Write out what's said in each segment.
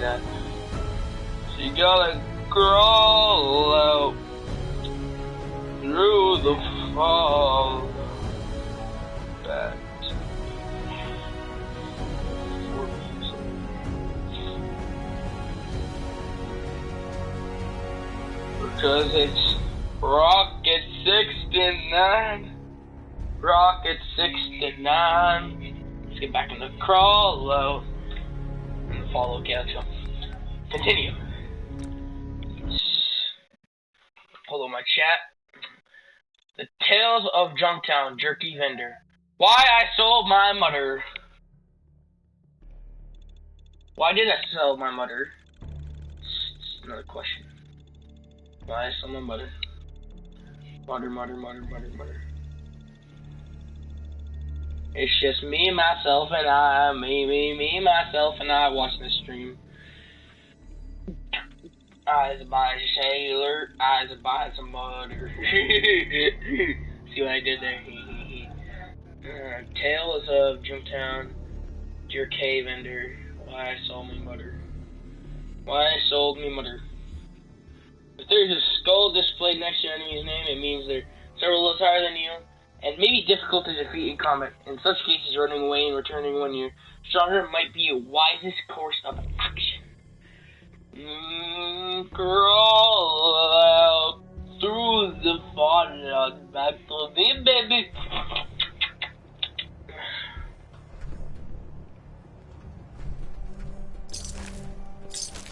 that. So you gotta crawl out through the fall. Back to because it's Rocket 69. Rocket 69. Let's get back in the crawl out and follow. Okay, let's go. Continue. Follow my chat. The Tales of Junktown Jerky Vendor. Why I sold my mother. Why did I sell my mother? Another question. Why I sold my mother? Mother. It's just me, myself, and I. Me, myself, and I watching the stream. Eyes by Sailor, eyes by some mother. See what I did there? Tales of Junktown, Dear Cave Vendor. Why I sold my mother. Why I sold me mother. If there's a skull displayed next to your enemy's name, it means they're several levels higher than you, and may be difficult to defeat in combat. In such cases, running away and returning when you're stronger might be your wisest course of action. Crawl out through the fallout back to me, baby.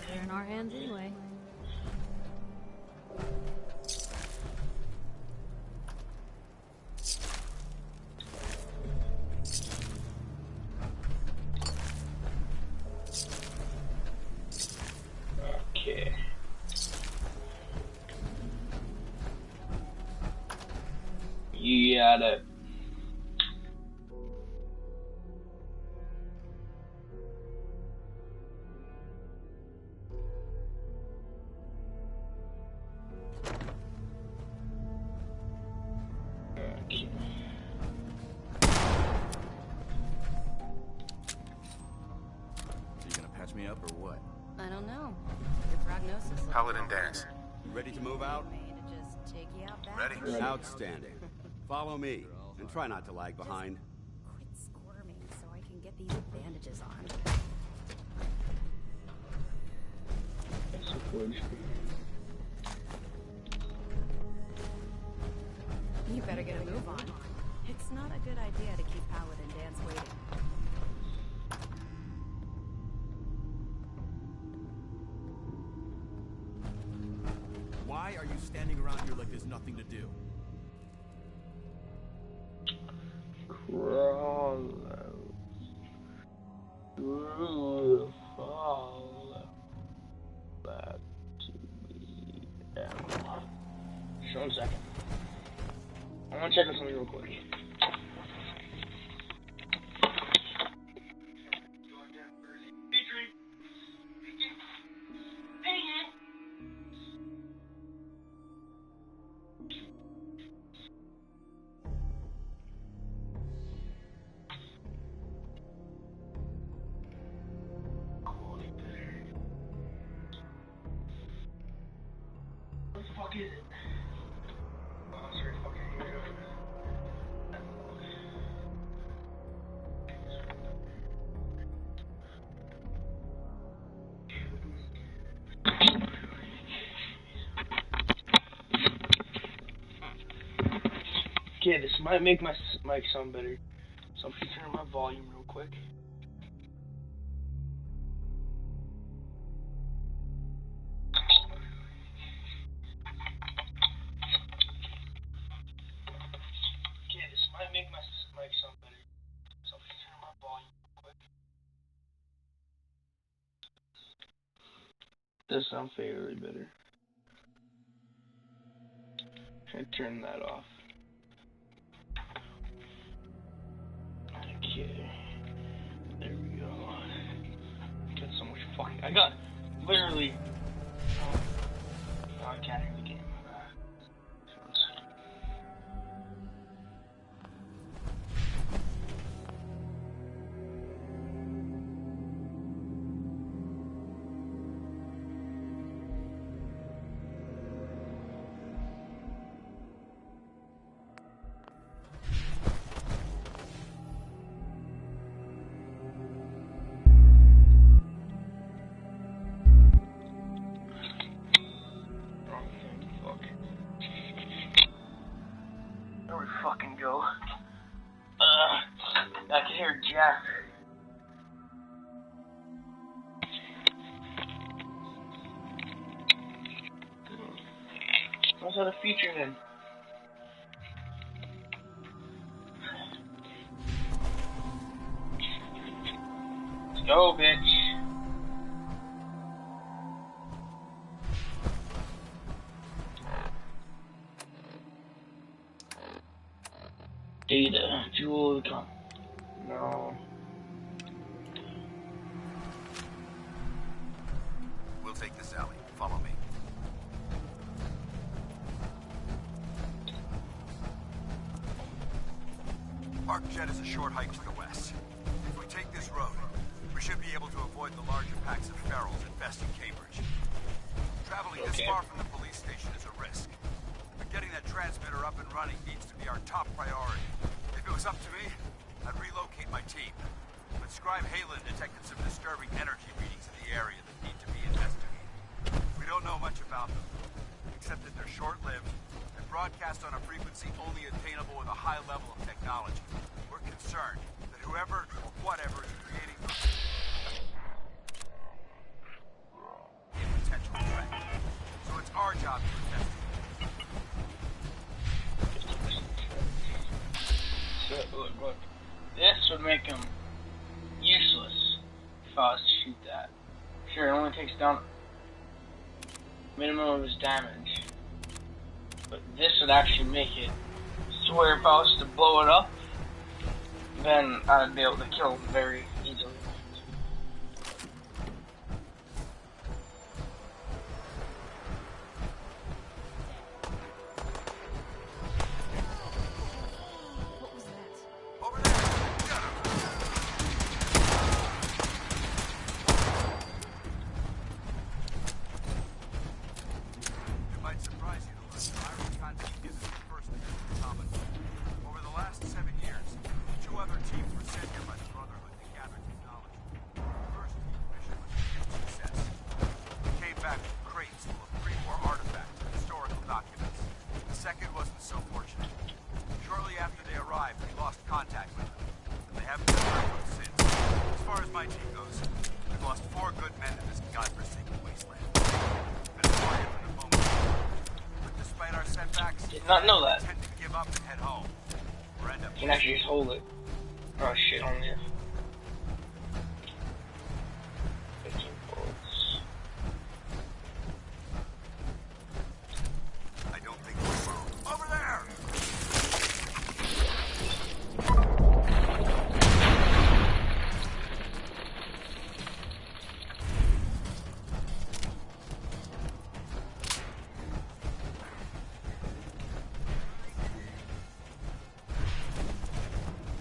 They're in our hands anyway. Okay. You got it. Okay. You gonna patch me up or what? I don't know. Your prognosis looks Paladin Dennis. Ready to move out? to just take you out Ready? Outstanding. Follow me, and try not to lag behind. Quit squirming so I can get these bandages on. You better get a move on. It's not a good idea to keep Paladin Dance waiting. Why are you standing around here like there's nothing to do? Crawl out through the fall back to me. Just 1 second. I want to check on something real quick. What the fuck is it? Oh, it's right fucking here. Okay, this might make my mic sound better. So I'm gonna turn my volume real quick. Okay, this might make my mic sound better. So I'm gonna turn my volume real quick. Does sound fairly better. I turn that off. Okay. There we go. Got so much fucking. I got literally. Oh, I can't hear the game. here, Jack. What's that a feature then? Let's go, bitch. Data, jewel, no. We'll take this alley. Follow me. Arcjet is a short hike to the west. If we take this road, we should be able to avoid the larger packs of ferals infesting Cambridge. Traveling this far from the police station is a risk. But getting that transmitter up and running needs to be our top priority. If it was up to me, I'd relocate my team. But Scribe Halen detected some disturbing energy readings in the area that need to be investigated. We don't know much about them, except that they're short-lived and broadcast on a frequency only attainable with a high level of technology. We're concerned that whoever or whatever is creating them is a potential threat. So it's our job to investigate. So, look. This would make him useless if I was to shoot that. Sure, it only takes down minimum of his damage. But this would actually make it so where if I was to blow it up, then I'd be able to kill him very easily. What was that? Over there! It might surprise you to learn that Iron Conti isn't the first to use the common. Over the last 7 years, 2 other teams were sent here by the Brotherhood to gather technology. The first team mission was a huge success. We came back with crates full of pre-war artifacts and historical documents. The second wasn't so fortunate. Shortly after they arrived, we lost contact with them. And they haven't been heard from since. As far as my team goes, we've lost 4 good men in this godforsaken wasteland. Been quiet from the moment. But despite our setbacks, Did not know that. we tend to give up and head home. Or end up You can actually just hold it. Oh shit, on there. 15 bullets. I don't think we will. Over there!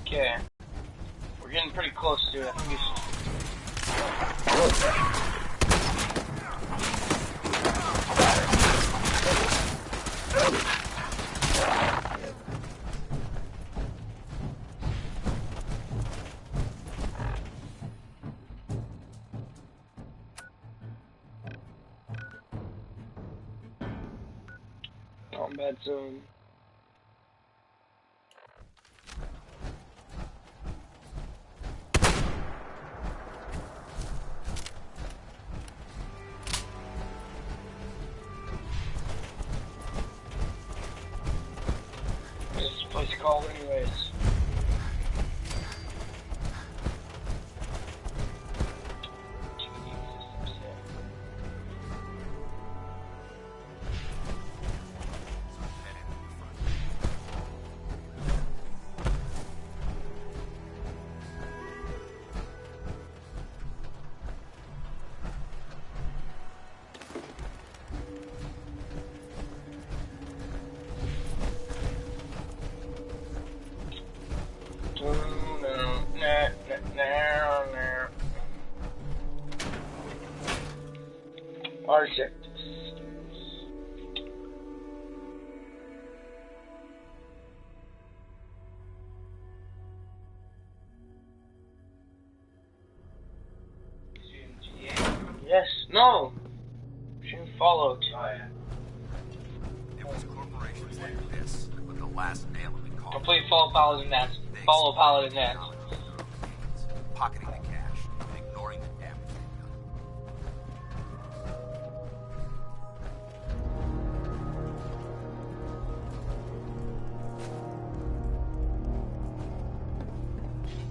Okay. We're getting pretty close to it. I think it's... Combat zone. What's this place called anyways? Head into the front. Architect. Yes. No. Shouldn't follow. It was corporations like this that put the last nail in the coffin. Complete follow Paladin Nats. Follow Paladin Nats. pocketing the cash and ignoring the damage they've done.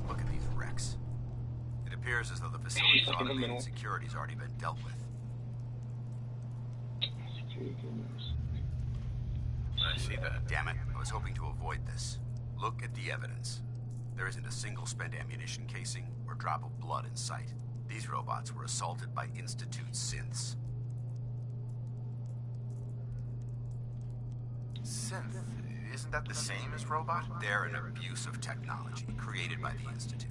Look at these wrecks. It appears as though the facility's automated security's already been dealt with. I see that. Damn it, I was hoping to avoid this. Look at the evidence. There isn't a single spent ammunition casing or drop of blood in sight. These robots were assaulted by Institute synths. Synth? Isn't that the same as robot? They're an abuse of technology created by the Institute.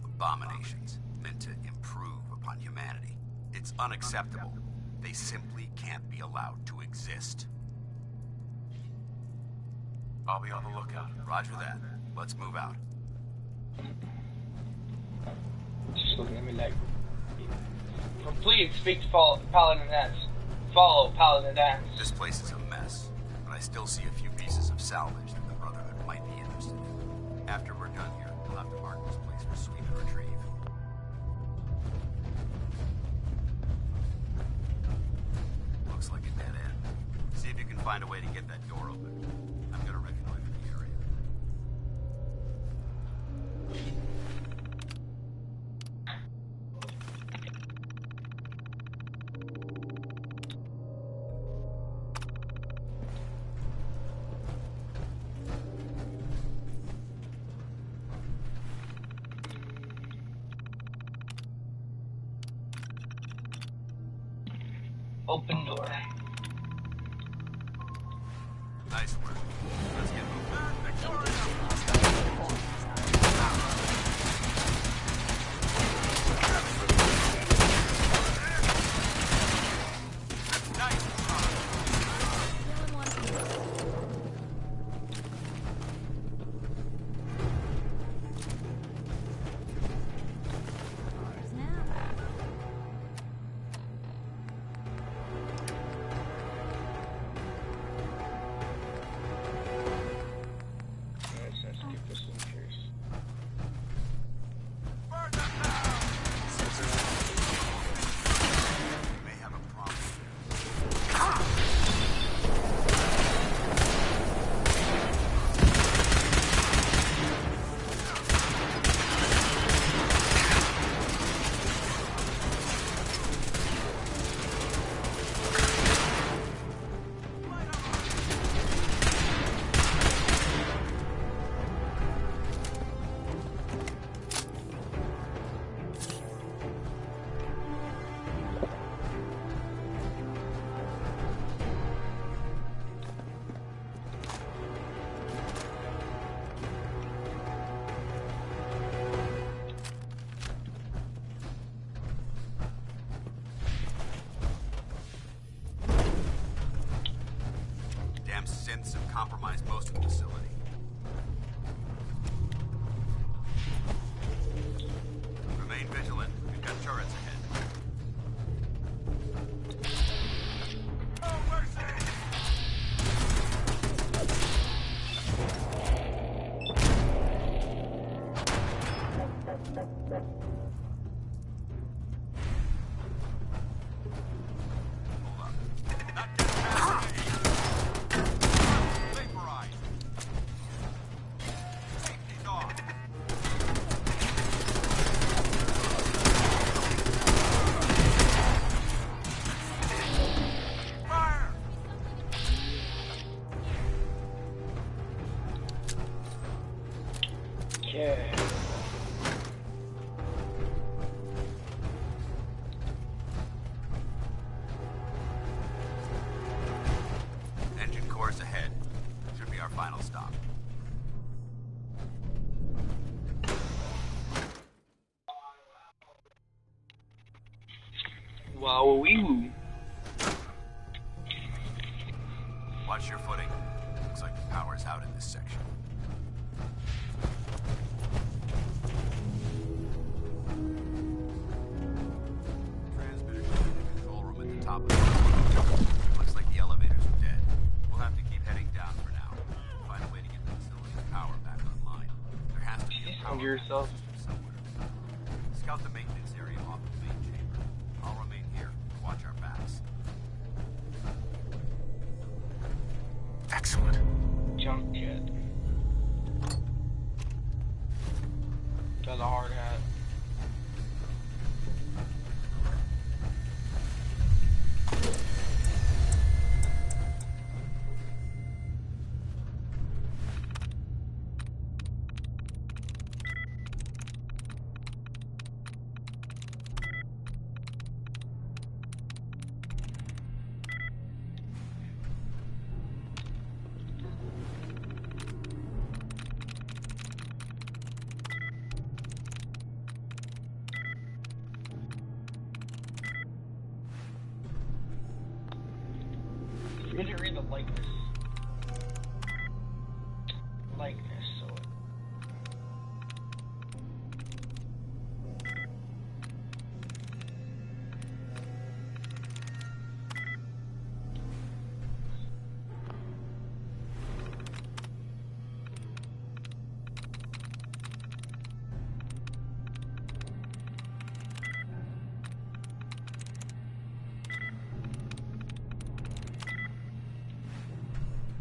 Abominations meant to improve upon humanity. It's unacceptable. They simply can't be allowed to exist. I'll be on the lookout. Roger that. Let's move out. Just looking at me like, please speak to Paladin Dance. Follow Paladin Dance. This place is a mess, but I still see a few pieces of salvage that the Brotherhood might be interested in. After we're done here, we'll have to mark this place for sweep and retrieve. Looks like a dead end. See if you can find a way to get that door open. I'm gonna reconnoiter the area. Open door. Nice work. Let's get moving. Synths have compromised most of the facility. Remain vigilant. We've got turrets ahead. Oh, mercy! Hold on. Not getting past me. Okay. Engine cores ahead. Should be our final stop. Wow, wee woo. Watch your footing. Looks like the power's out in this section. Transmitter in the control room at the top of the floor. Looks like the elevators are dead. We'll have to keep heading down for now. Find a way to get the facility's power back online. There has to be a power Under yourself. somewhere. Scout the maintenance area off the main chamber. I'll remain here to watch our backs. Excellent. Junk jet. Got a hard hat. You need to read the likeness. So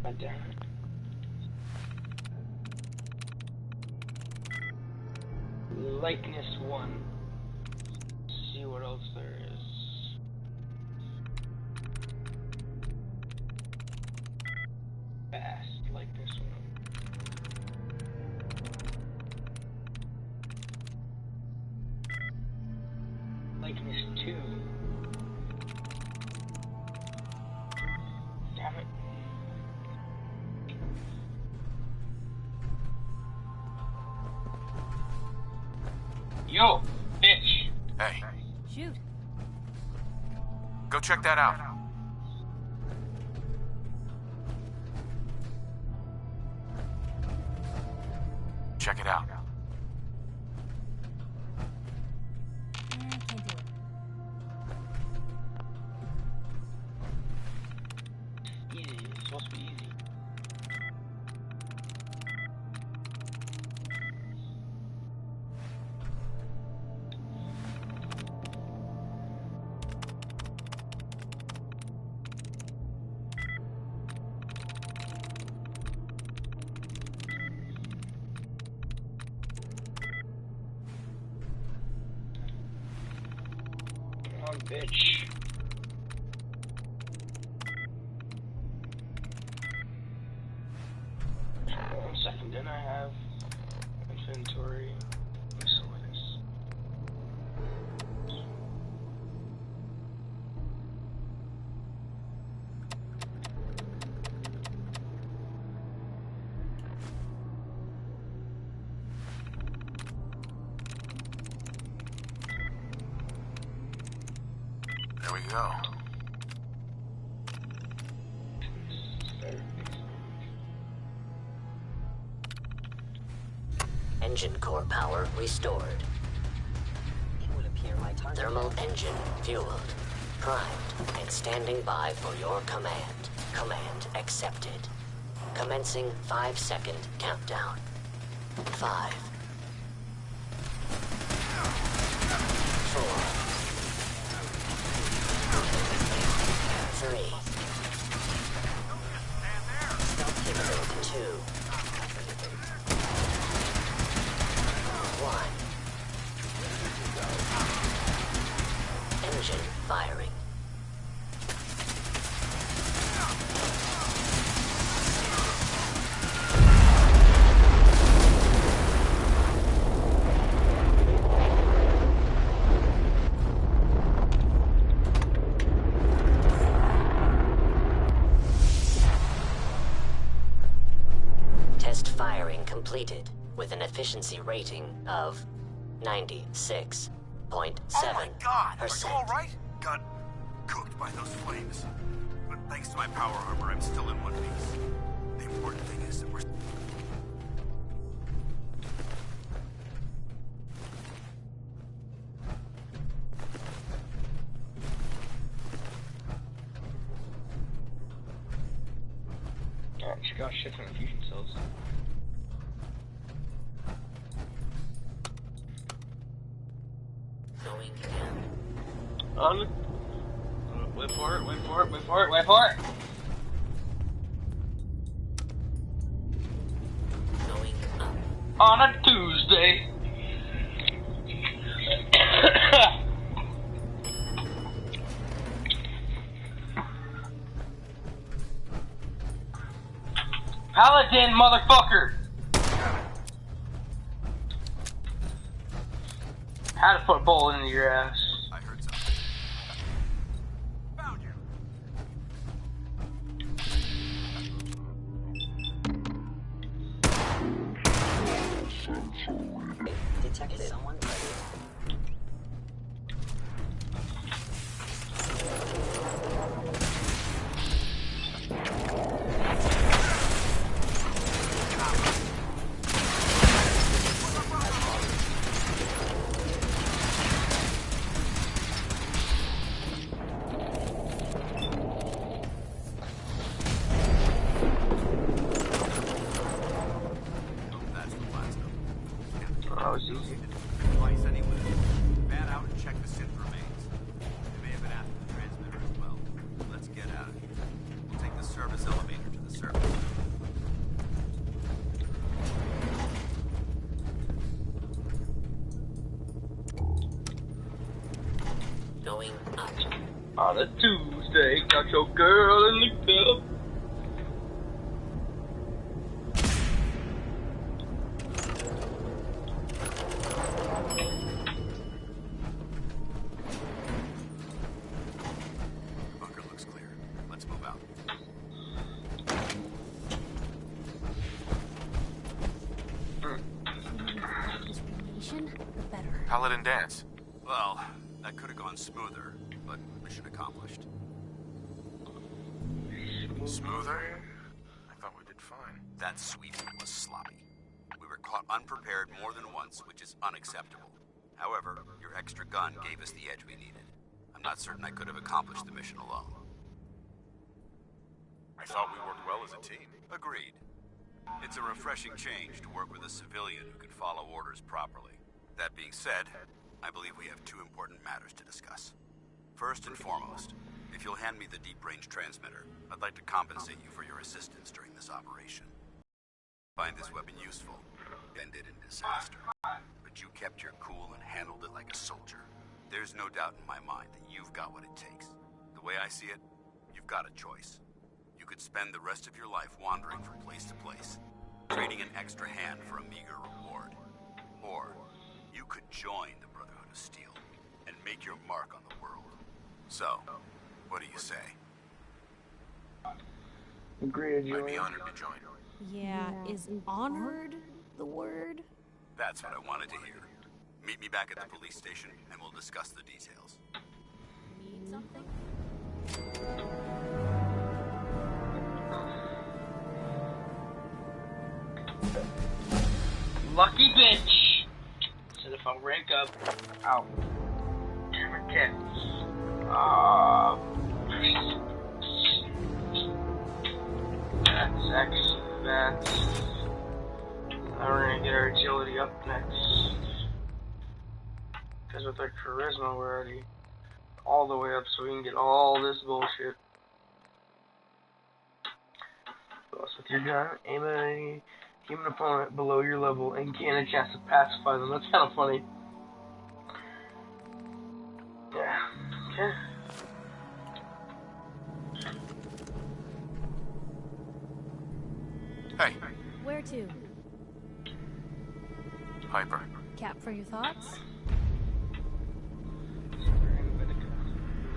God damn it. Likeness 1. Let's see what else there is. Fast likeness 1. Likeness 2. Damn it. Yo, bitch. Hey, Shoot. go check that out. Check it out. Can't do it. Easy. It's supposed to be easy. Come on, bitch. One second, then I have inventory miscellaneous. There we go. Engine core power restored. It will appear my target. Thermal engine fueled. Primed and standing by for your command. Command accepted. Commencing 5-second countdown. 5. 4. 3. 2. 1. Engine firing. Test firing completed with an efficiency rating of 96.7%. Oh my god! Are you alright? Got cooked by those flames. But thanks to my power armor, I'm still in one piece. The important thing is that we're... Alright, she got shit from the fusion cells. On. Wait for it, wait for it, wait for it, wait for it! Going up. On a Tuesday. Paladin, motherfucker! Had to put a bullet into your ass. I heard something. Found you. Detected. Someone ready. That's the last of them. That was easy. Advice anyway. Fan out and check the synth remains. They may have been after the transmitter as well. Let's get out of here. We'll take the service elevator to the surface. Going up. On a Tuesday, got your girl in the club. Bunker looks clear. Let's move out. The better. Paladin Dance. Well, that could have gone smoother, but mission accomplished. Smoother? I thought we did fine. That sweeping was sloppy. We were caught unprepared more than once, which is unacceptable. However, your extra gun gave us the edge we needed. I'm not certain I could have accomplished the mission alone. I thought we worked well as a team. Agreed. It's a refreshing change to work with a civilian who can follow orders properly. That being said, I believe we have two important matters to discuss. First and foremost, if you'll hand me the deep-range transmitter, I'd like to compensate you for your assistance during this operation. Find this weapon useful, ended in disaster. But you kept your cool and handled it like a soldier. There's no doubt in my mind that you've got what it takes. The way I see it, you've got a choice. You could spend the rest of your life wandering from place to place, trading an extra hand for a meager reward. Or you could join the Brotherhood of Steel and make your mark on the world. So, what do you say? Agreed, I'd be honored to join. Yeah, is honored the word? That's what I wanted to hear. Meet me back at the police station and we'll discuss the details. Need something? Lucky bitch! Said if I rank up, I'll damn it, that's actually that's. Now we're gonna get our agility up next. Because with our charisma, we're already all the way up, so we can get all this bullshit. Plus, with your gun, aim at any human opponent below your level and gain a chance to pacify them. That's kind of funny. Yeah. Okay. Hey, Where to? Piper. Cap for your thoughts?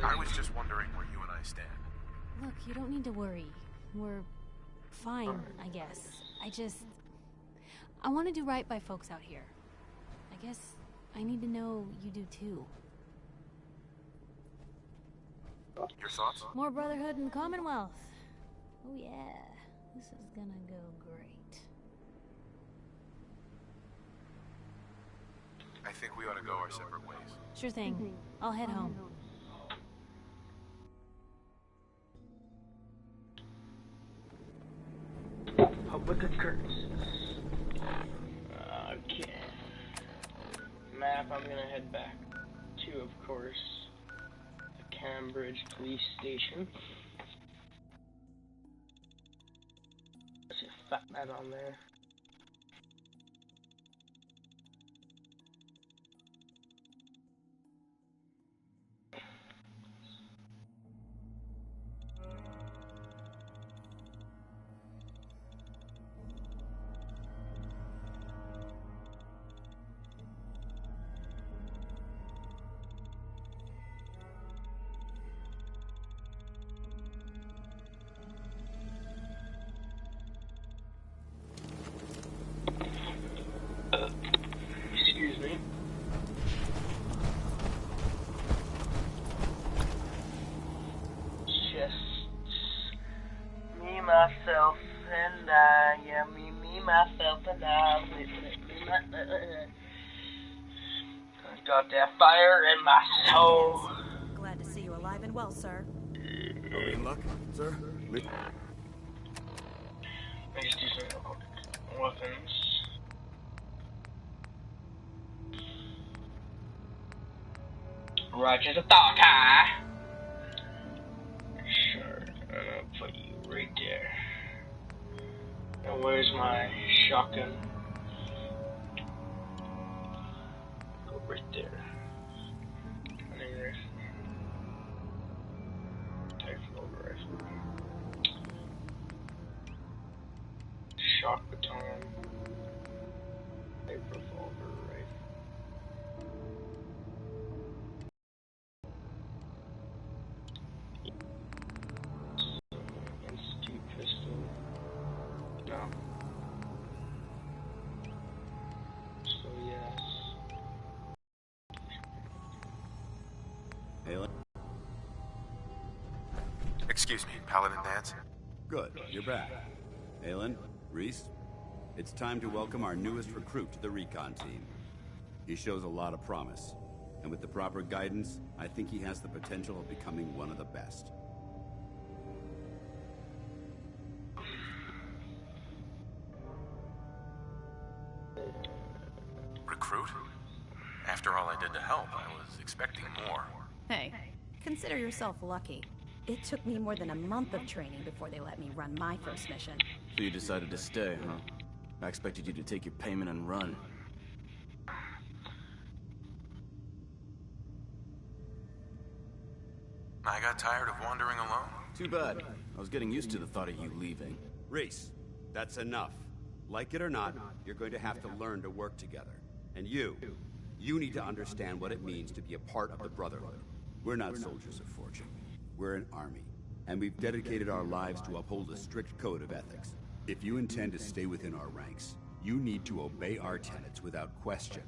I was just wondering where you and I stand. Look, you don't need to worry. We're fine, I guess. I want to do right by folks out here. I guess I need to know you do too. Your thoughts? More brotherhood in the Commonwealth. Oh yeah, this is gonna go great. I think we ought to go our separate ways. Sure thing. I'll head home. Public occurrences. Okay. Map I'm gonna head back to, of course. Cambridge Police Station. There's a fat man on there. Excuse me. Just me, myself, and I. Yeah, me, myself, and I. I got that fire in my soul. Glad to see you alive and well, sir. In luck, sir? Let me just do some real quick. Weapons. Roger the thought, huh? Sure, I'm gonna put you right there. Now where's my shotgun? Go right there. Hunting rifle. Rifle, rifle. Shock baton. Light revolver, rifle. Institute pistol. No. So yes. Halen? Excuse me, Paladin Danse? Good, you're back. Halen, Reese, it's time to welcome our newest recruit to the recon team. He shows a lot of promise, and with the proper guidance, I think he has the potential of becoming one of the best. Recruit? After all I did to help, I was expecting more. Hey, consider yourself lucky. It took me more than a month of training before they let me run my first mission. So you decided to stay, huh? I expected you to take your payment and run. I got tired of wandering alone. Too bad. I was getting used to the thought of you leaving. Reese, that's enough. Like it or not, you're going to have to learn to work together. And you need to understand what it means to be a part of the Brotherhood. We're not soldiers of fortune. We're an army, and we've dedicated our lives to uphold a strict code of ethics. If you intend to stay within our ranks, you need to obey our tenets without question.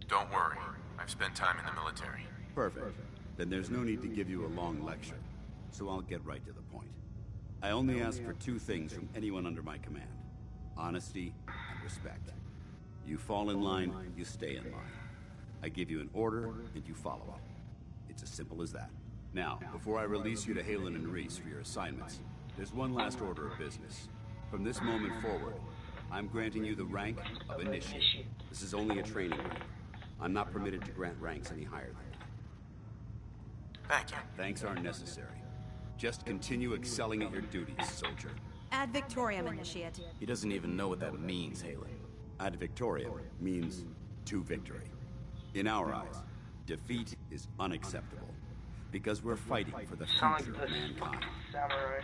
Don't worry. I've spent time in the military. Perfect. Then there's no need to give you a long lecture, so I'll get right to the point. I only ask for two things from anyone under my command: honesty and respect. You fall in line, you stay in line. I give you an order, and you follow up. It's as simple as that. Now, before I release you to Halen and Reese for your assignments, there's one last order of business. From this moment forward, I'm granting you the rank of Initiate. This is only a training rank. I'm not permitted to grant ranks any higher than that. Thank you. Thanks aren't necessary. Just continue excelling at your duties, soldier. Ad Victoriam, Initiate. He doesn't even know what that means, Halen. Ad Victoriam means to victory. In our eyes, defeat is unacceptable, because we're fighting for the future of mankind.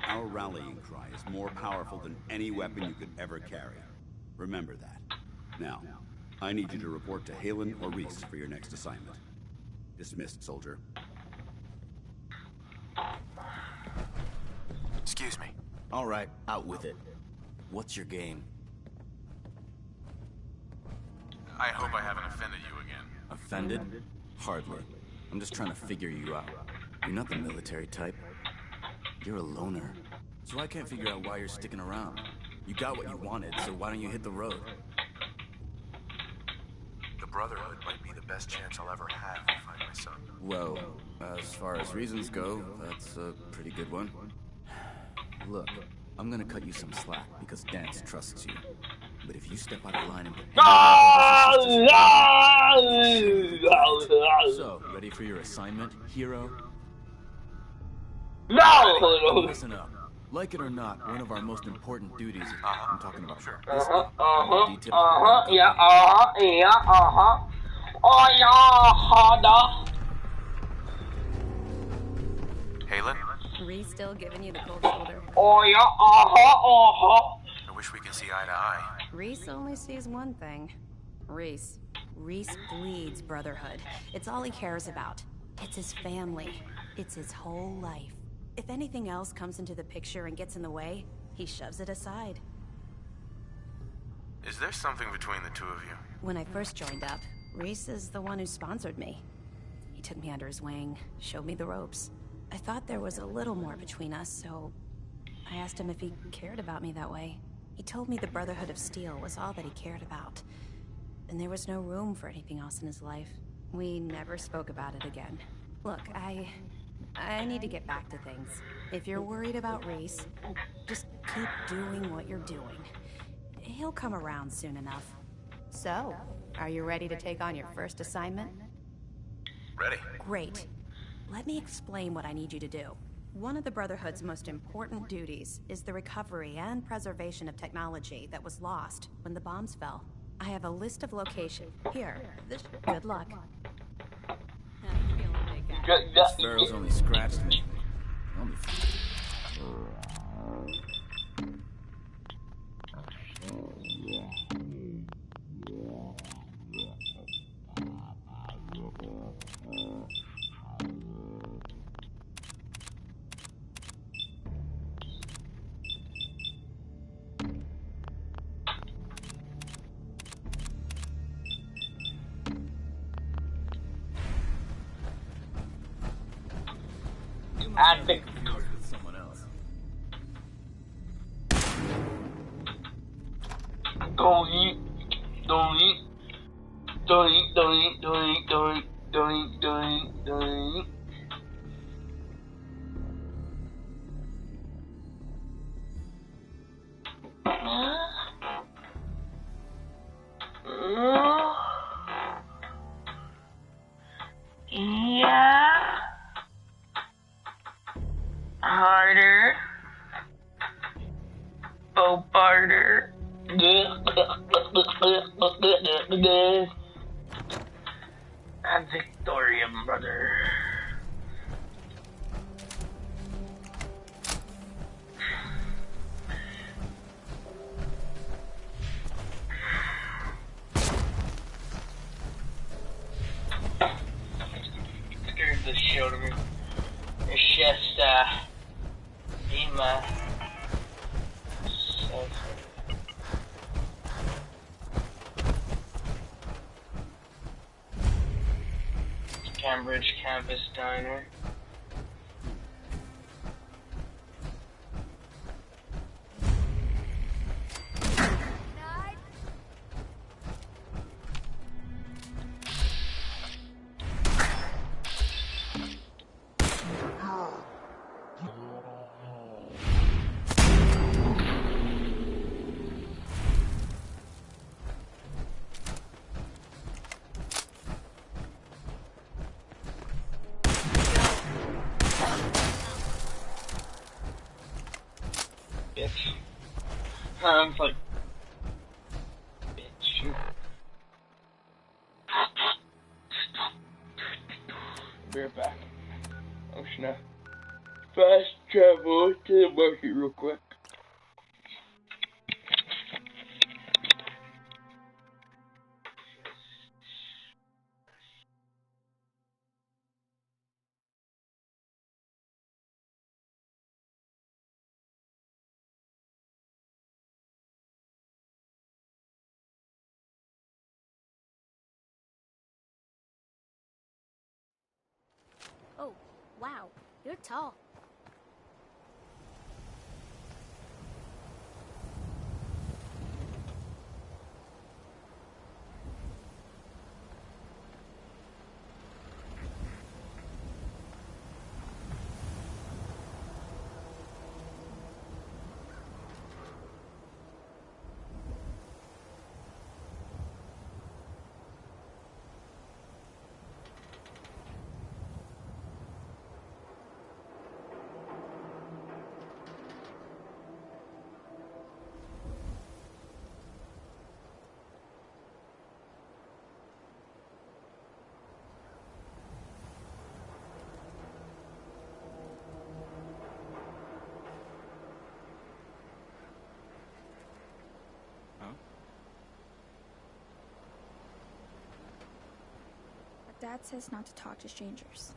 Our rallying cry is more powerful than any weapon you could ever carry. Remember that. Now, I need you to report to Halen or Reese for your next assignment. Dismissed, soldier. Excuse me. All right, out with it. What's your game? I hope I haven't offended you again. Offended? Hardly. I'm just trying to figure you out. You're not the military type. You're a loner. So I can't figure out why you're sticking around. You got what you wanted, so why don't you hit the road? The Brotherhood might be the best chance I'll ever have to find my son. Well, as far as reasons go, that's a pretty good one. Look, I'm gonna cut you some slack because Danse trusts you. But if you step out of line and put So, ready for your assignment, hero? No! Listen up. Like it or not, one of our most important duties is I'm talking about Yeah, Oh yeah, Halen? Reese still giving you the cold shoulder? Oh yeah, I wish we could see eye to eye. Reese only sees one thing. Reese bleeds brotherhood. It's all he cares about. It's his family. It's his whole life. If anything else comes into the picture and gets in the way, he shoves it aside. Is there something between the two of you? When I first joined up, Reese is the one who sponsored me. He took me under his wing, showed me the ropes. I thought there was a little more between us, so I asked him if he cared about me that way. He told me the Brotherhood of Steel was all that he cared about, and there was no room for anything else in his life. We never spoke about it again. Look, I need to get back to things. If you're worried about Reese, just keep doing what you're doing. He'll come around soon enough. So, are you ready to take on your first assignment? Ready. Great. Let me explain what I need you to do. One of the Brotherhood's most important duties is the recovery and preservation of technology that was lost when the bombs fell. I have a list of locations. Here, good luck. How you feeling, big guy? This Pharaoh's only scratched me. I think with someone else. don't eat. Yeah. Harder. Barter. And Victorian brother. Scared the shit out of me. It's just, Ema. Cambridge Campus Diner. Bitch. I'm like, bitch. Be right back. Oh snap. Fast travel to the market real quick. Oh, wow. You're tall. Dad says not to talk to strangers.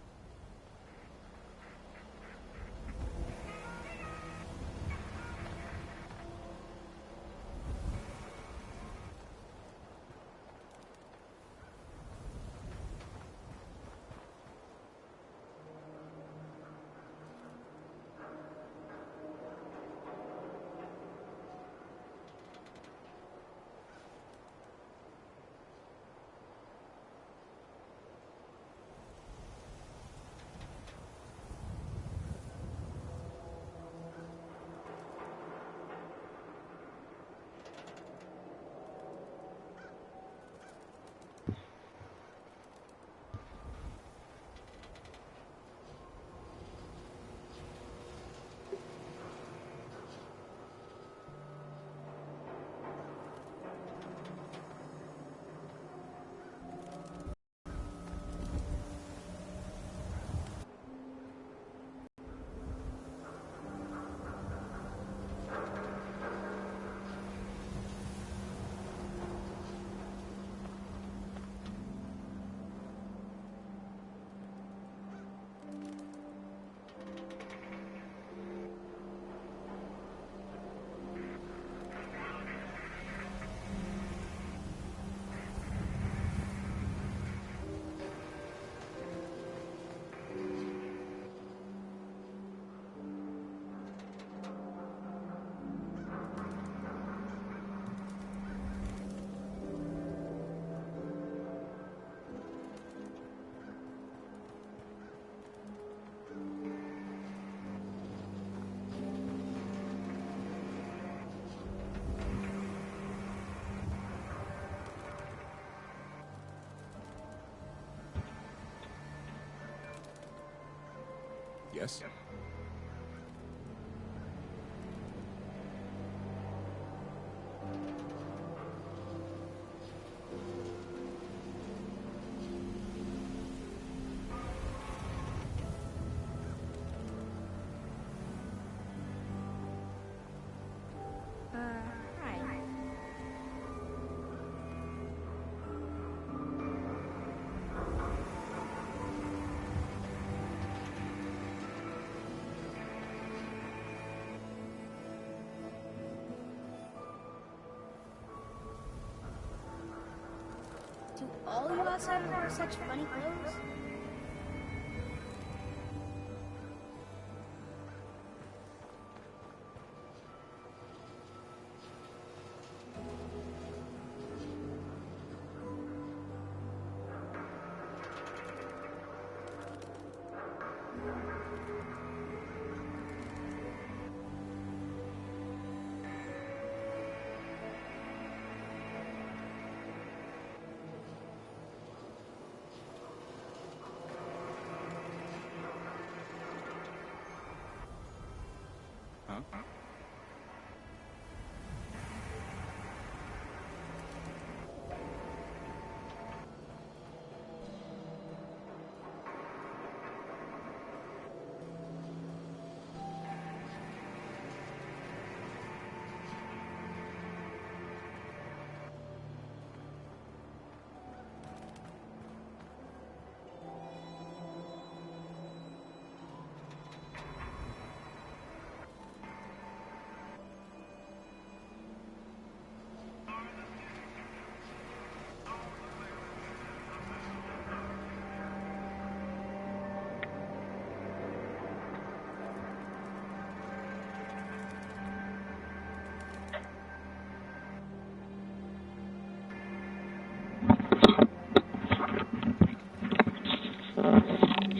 Yes? Hi. Do all you outsiders wear such funny clothes? Huh?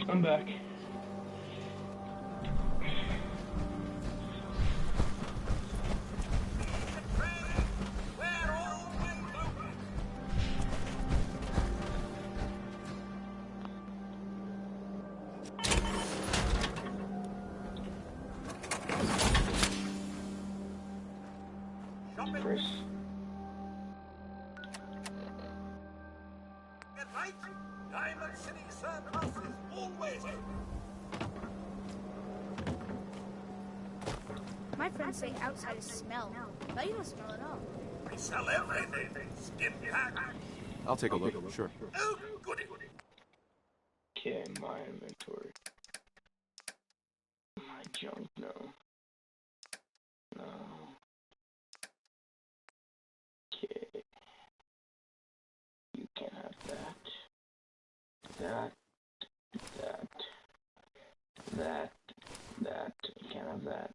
I'm back. Chris. Get right. Diamond City Surplus is always open. My friends say outsiders smell, but you don't smell at all. We sell everything. Skim pack. I'll take a look, sure. Oh, goody. Okay, my inventory. My junk, no. No. Okay. You can have that. That. You can have that.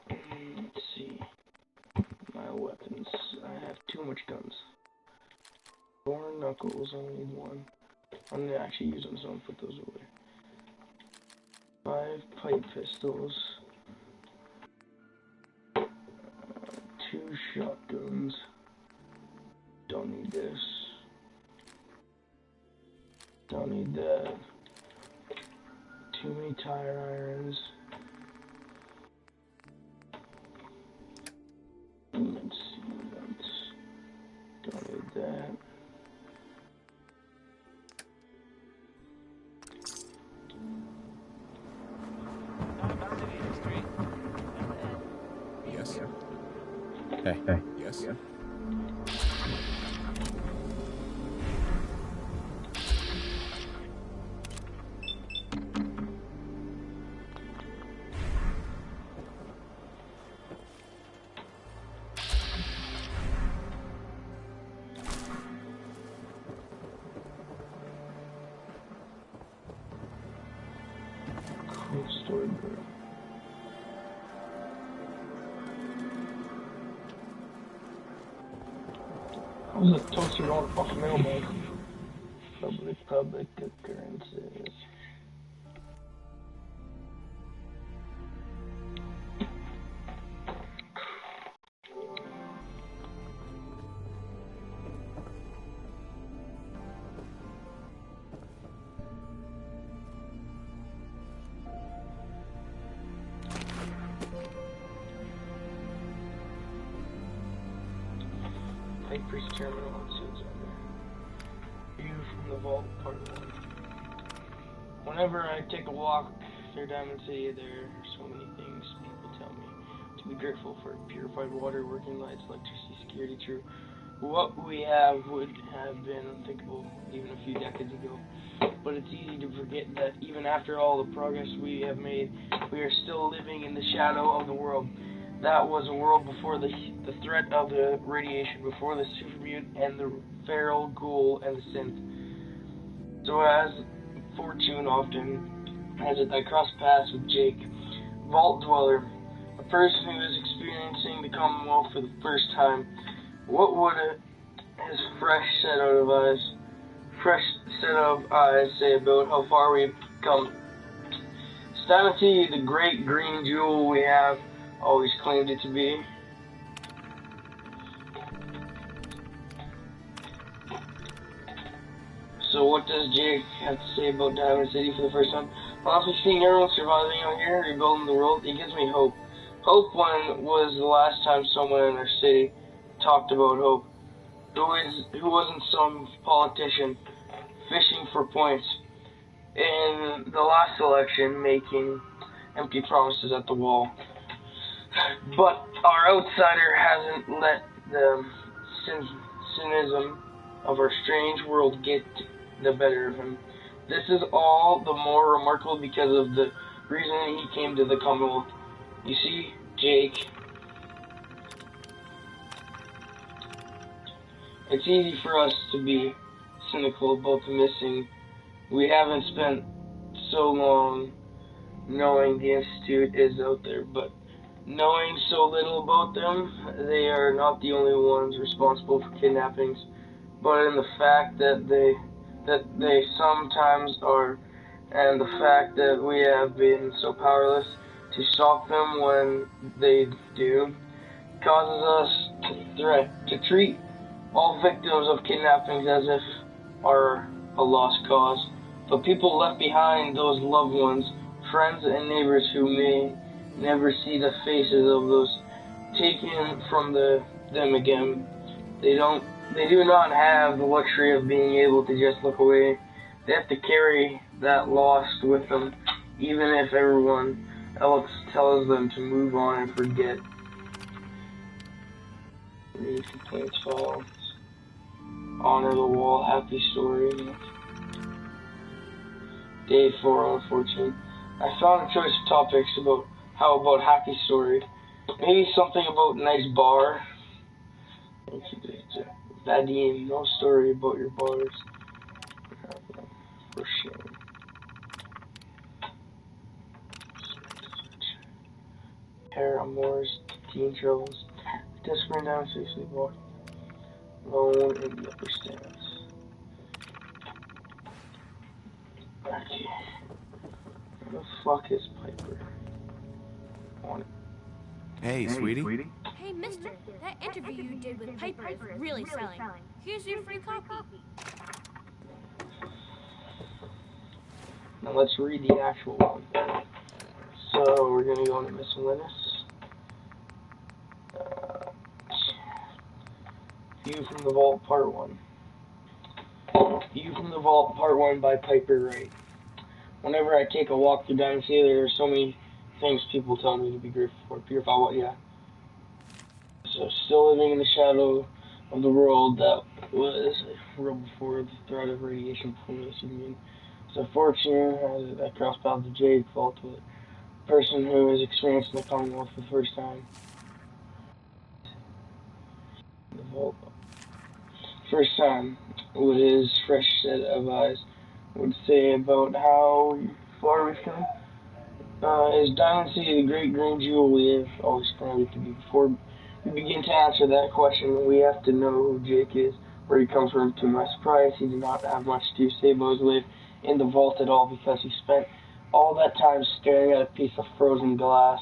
Let's see. My weapons. I have too much guns. 4 knuckles, I only need 1. I'm gonna actually use them, so I'm gonna put those away. 5 pipe pistols. 2 shotguns. Don't need this. Don't need that. Too many tire irons. Let's see, don't need that. Yes. Hey. Yes. Cool story, bro. I was a toaster on a fucking mailbag. Public occurrences. High Priest Terminal, let's see what's on there. View from the vault, part 1. Whenever I take a walk through Diamond City, there are so many things people tell me. To be grateful for purified water, working lights, electricity, security, true. What we have would have been unthinkable even a few decades ago. But it's easy to forget that even after all the progress we have made, we are still living in the shadow of the world. That was a world before the threat of the radiation, before the supermute and the feral ghoul and the synth. So as fortune often has it, I crossed paths with Jake, Vault Dweller, a person who is experiencing the Commonwealth for the first time. What would his fresh set of eyes say about how far we've come? Stamaty, the great green jewel we have always claimed it to be. So what does Jake have to say about Diamond City for the first time? Honestly, seeing everyone surviving out here, rebuilding the world, it gives me hope. Hope when was the last time someone in our city talked about hope? Who wasn't some politician fishing for points in the last election, making empty promises at the wall. But our outsider hasn't let the cynicism of our strange world get the better of him. This is all the more remarkable because of the reason he came to the Commonwealth. You see, Jake, it's easy for us to be cynical about the missing. We haven't spent so long knowing the Institute is out there, but knowing so little about them, they are not the only ones responsible for kidnappings, but in the fact that they sometimes are, and the fact that we have been so powerless to stop them when they do, causes us to treat all victims of kidnappings as if are a lost cause. But people left behind, those loved ones, friends and neighbors who may never see the faces of those taken from them again. They do not have the luxury of being able to just look away. They have to carry that loss with them, even if everyone else tells them to move on and forget. Read complaints files. Honor the wall. Happy story. Day 4 on 14. I found a choice of topics about how about happy story. Maybe something about nice bar. Vadim, no story about your bars. For shame. Paramours, teen troubles. Just ran down seriously walking alone in the upper stands. Okay. Where the fuck is Piper? On it. Hey, sweetie. Hey, mister, that interview you did with Piper is really selling. Here's your free copy. Now let's read the actual one. So we're gonna go into miscellaneous. View from the Vault Part 1. View from the Vault Part 1 by Piper Wright. Whenever I take a walk through Diamond City, there are so many things people tell me to be grateful for. Purify what? Yeah. So, still living in the shadow of the world that was a world before the threat of radiation poisoning. So, fortunate I crossed paths with Jake Vault, with a person who is experiencing the Commonwealth for the first time. The Vault. First time, with his fresh set of eyes, would say about how far we've come. Is Diamond City the great green jewel we have always claimed it to be? Before we begin to answer that question, we have to know who Jake is, where he comes from. To my surprise, he did not have much to say about his life in the vault at all, because he spent all that time staring at a piece of frozen glass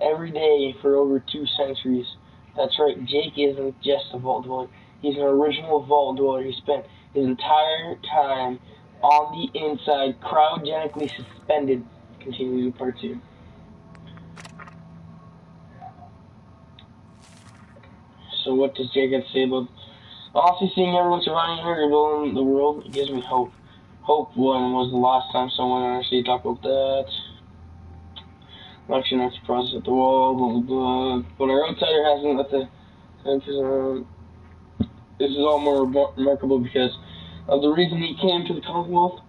every day for over 2 centuries. That's right, Jake isn't just a vault dweller. He's an original vault dweller. He spent his entire time on the inside, cryogenically suspended. Continuing part 2. So what does Jake have to say about honestly seeing everyone surviving here in the world? It gives me hope. Hope when was the last time someone honestly talked about that? Election after process at the wall, blah blah blah. But our outsider hasn't let the this is all more remarkable because of the reason he came to the Commonwealth.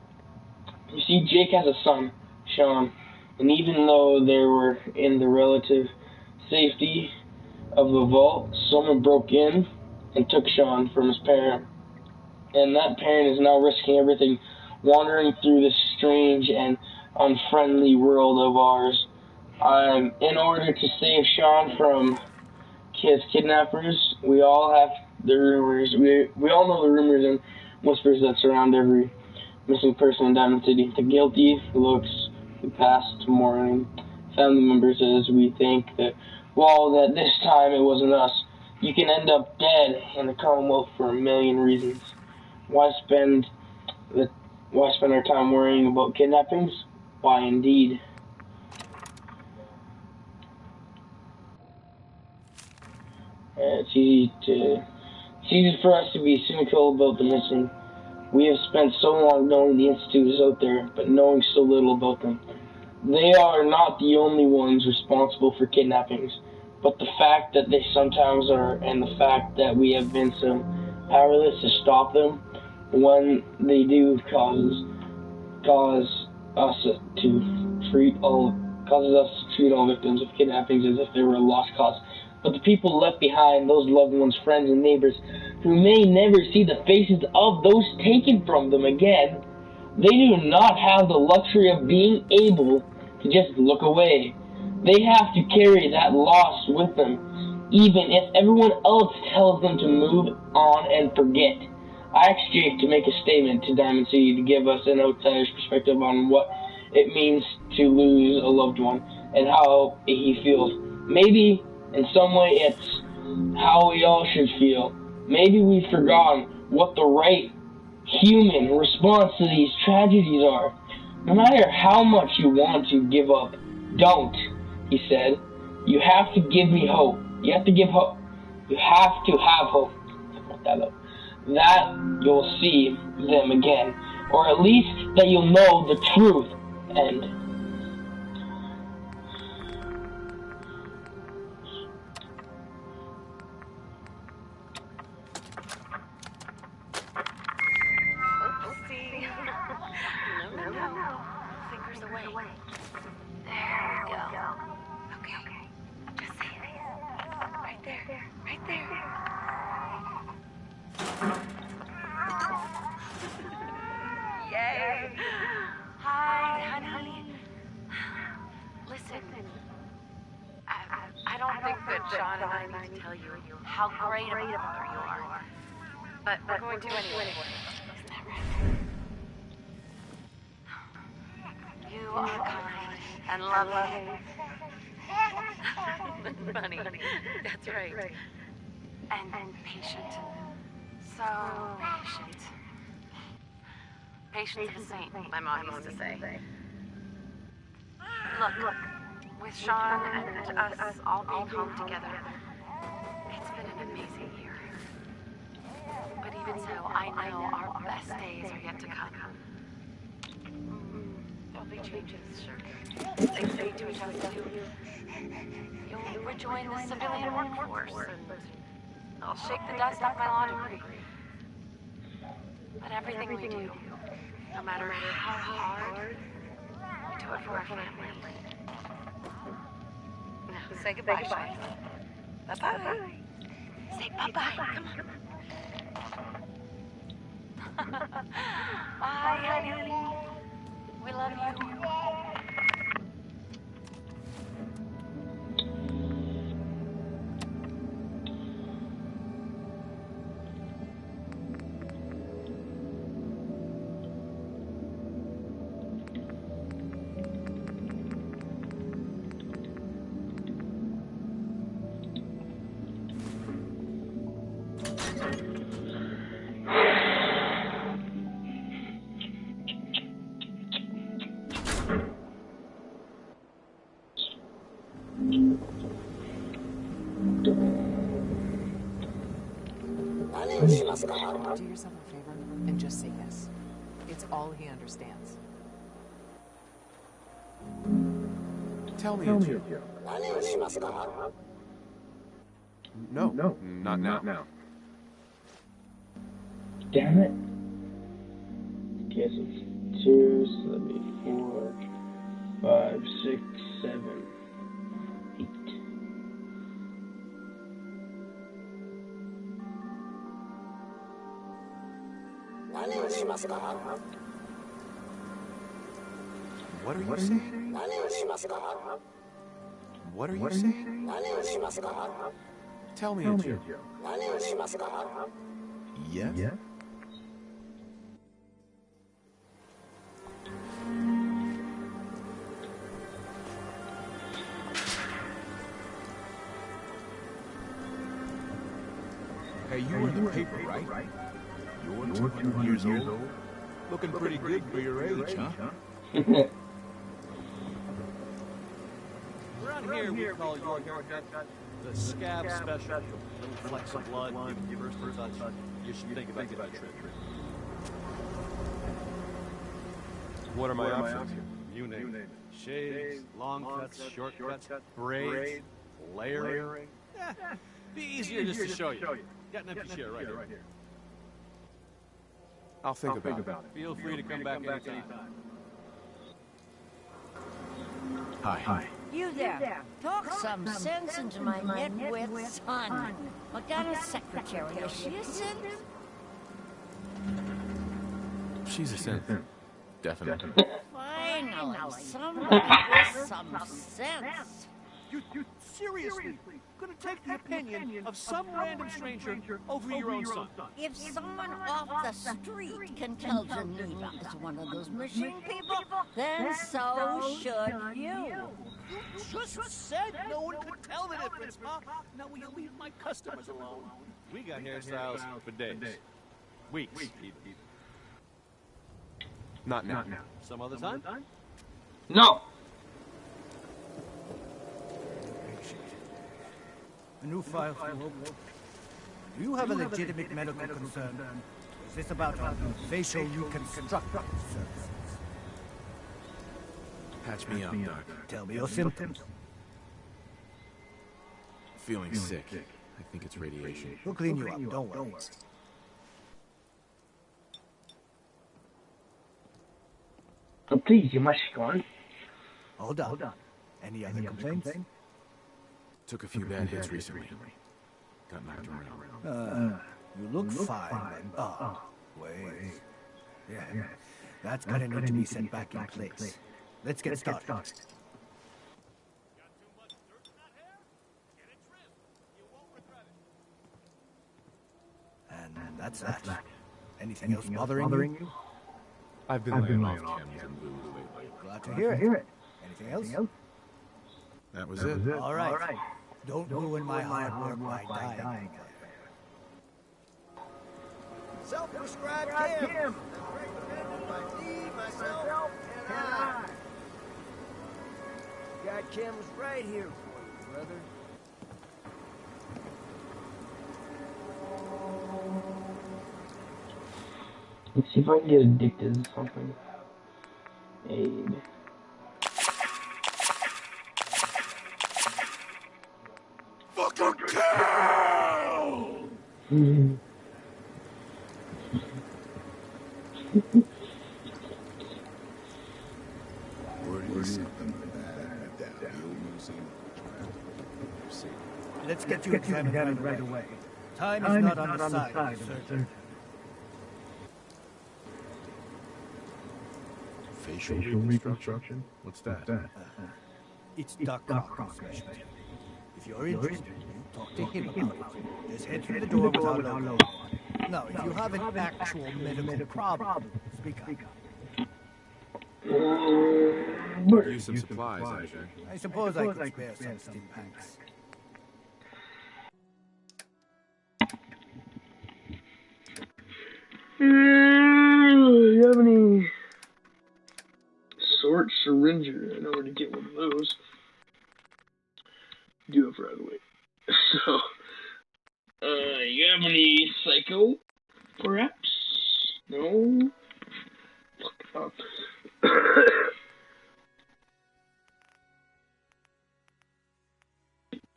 You see, Jake has a son, Sean, and even though they were in the relative safety of the vault, someone broke in and took Sean from his parent. And that parent is now risking everything, wandering through this strange and unfriendly world of ours. In order to save Sean from his kidnappers, we all have the rumors. We all know the rumors and whispers that surround every missing person in Diamond City. The guilty looks we passed mourning family members as we think that, well, that this time it wasn't us. You can end up dead in the Commonwealth for a million reasons. Why spend our time worrying about kidnappings? Why, indeed. It's easy for us to be cynical about the missing. We have spent so long knowing the Institute is out there, but knowing so little about them. They are not the only ones responsible for kidnappings, but the fact that they sometimes are, and the fact that we have been so powerless to stop them when they do causes us to treat all victims of kidnappings as if they were a lost cause. But the people left behind, those loved ones, friends, and neighbors, who may never see the faces of those taken from them again, they do not have the luxury of being able to just look away. They have to carry that loss with them, even if everyone else tells them to move on and forget. I asked Jake to make a statement to Diamond City to give us an outsider's perspective on what it means to lose a loved one and how he feels. Maybe in some way it's how we all should feel. Maybe we've forgotten what the right human response to these tragedies are. No matter how much you want to give up, don't, he said. You have to give me hope. You have to give hope. You have to have hope. That you'll see them again. Or at least that you'll know the truth. And I don't think that Sean and I need to tell you how great of a mother you are. But we're going to anyway. Isn't that right? You are kind and loving. Funny. That's right. And patient. So patient. Patience is a saint, my mom used to say. Look, with Sean and us all being home together, it's been an amazing year. But even so, I know our best days are yet to come. There'll be changes, sure. Things need to adjust to. You'll rejoin the civilian workforce, and I'll shake the dust off my law degree. But everything we do, no matter how hard, we do it for our family. Now, say goodbye, Sean. Bye-bye. Say bye-bye. Come on. Bye, honey. We love you. Do yourself a favor and just say yes. It's all he understands. Tell me a joke. No, not now. Damn it. Guess it's 2, so that'd be 4, 5, 6, 7, 8. What are you saying? What are you saying? Tell me a joke. Yes? Hey, you were in the paper, right? You're 200 years old? Looking pretty good for your age, huh? Around here, we call your haircut the scab special. Little flecks of blood, give you first touch. You should think about that trip. What are my options? You name it. Shaves, long cuts, short cuts, braids, layering. Yeah, be easier just to show you. Got an empty chair right here. I'll think about it. Feel free to come back anytime. Hi. You there. Talk some sense into my nitwit son. What kind of secretary is she? A synth? She's a synth. Definitely. Finally, somebody with some sense. You seriously gonna take the opinion of some random stranger over your own son? If someone off the street can tell Geneva is one of those machine people, then so should you. You just said no one could tell the difference, huh? Now will you leave my customers alone? We got hairstyles for days. Weeks. Not now. Some other time? No. A new file for you. Do you have a legitimate medical concern? Is this about a facial reconstructive services? Patch me up, Doc. Tell me your symptoms. Feeling sick. I think it's radiation. We'll clean you up, don't worry. Oh, please, you must go on. Hold on. Any other complaints? Took a few bad hits recently. Got knocked around. You look fine. Oh, wait. Yeah, that's gonna need to be set back in place. Let's get started. That's that. Anything else bothering you? I've been laying off chems and booze lately. Glad to hear it. Anything else? That was it. All right. Don't ruin my hard work by dying. Self-prescribed Kim. Recommended by me, myself, and I. Got Kim's right here for you, brother. Let's see if I can get addicted to something. Aid. Fucking kill! Let's get you examined right away. Time is not on the side of the surgeon. Facial reconstruction? What's that? It's Doc Crocker's specialty. If you're interested, talk to him about it. Just head through the door with our logo. Now, if you have an actual medical problem, speak up. Use some supplies, actually. I suppose I could spare some stim packs. Do you have any sort syringer? I know where to get one of those. Do it right away. So, you have any psycho, perhaps? No? Fuck up.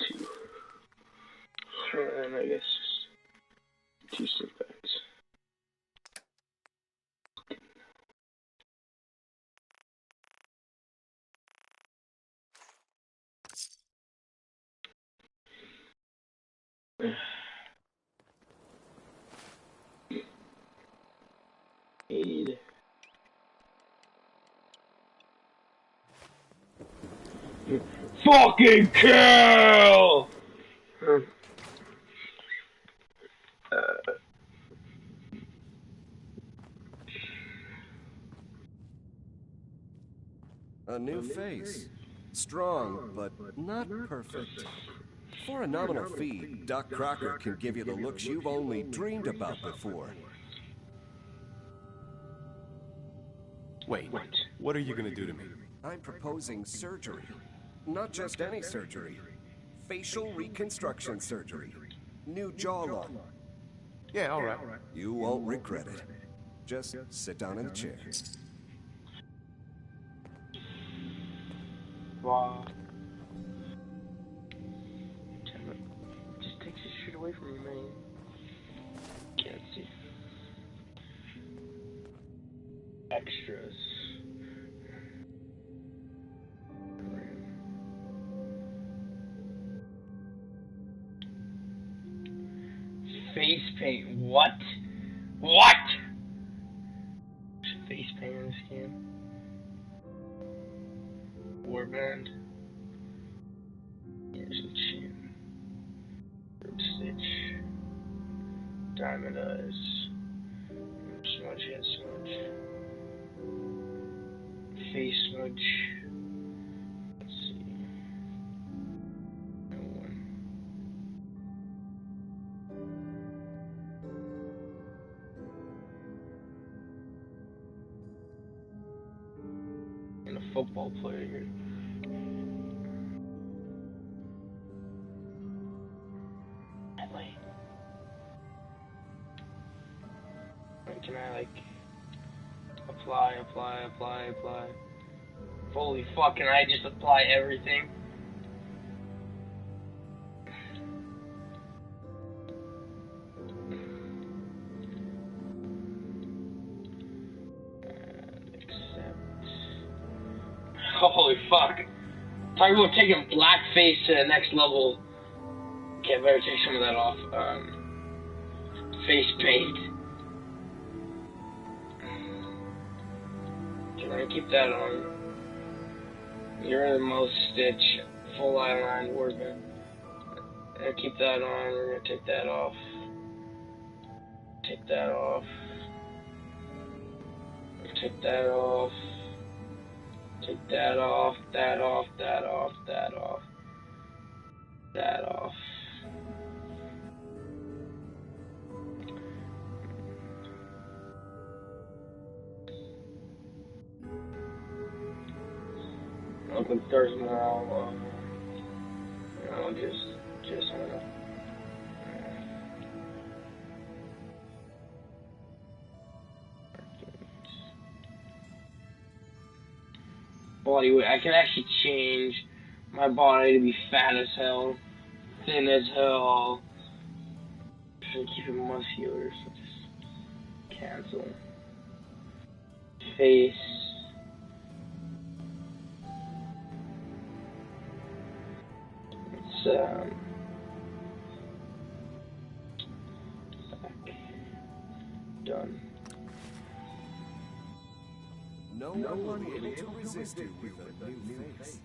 Two. And I guess 2 stim packs. Aid. Fucking kill! A new face. Strong, but not perfect. For a nominal fee, Doc Crocker can give you the looks you've only dreamed about before. Wait, what are you gonna do to me? I'm proposing surgery. Not just any surgery. Facial reconstruction surgery. New jawline. Yeah, all right. You won't regret it. Just sit down in the chair. Wow. Damn it. Just takes this shit away from me, man. Can't see. Extras. Face paint. What? What? Face paint in this game. Warband. Here's the chin. Rib stitch. Diamond eyes. Smudge, head smudge. Face smudge. Let's see. No one. And a football player here. Can I like apply? Holy fuck, can I just apply everything? And accept. Holy fuck. Talking about taking blackface to the next level. Okay, I better take some of that off. Face paint. Can I keep that on? You're in the most stitch, full eyeline warband. I'm gonna keep that on, we're gonna take that off. Take that off. Take that off. Take that off. That off. That off. That off. That off. Look like there's more. Just body weight. I can actually change my body to be fat as hell, thin as hell, and keep it muscular. So just cancel. Face. It's back. Done. No one will be able to resist you with a new face.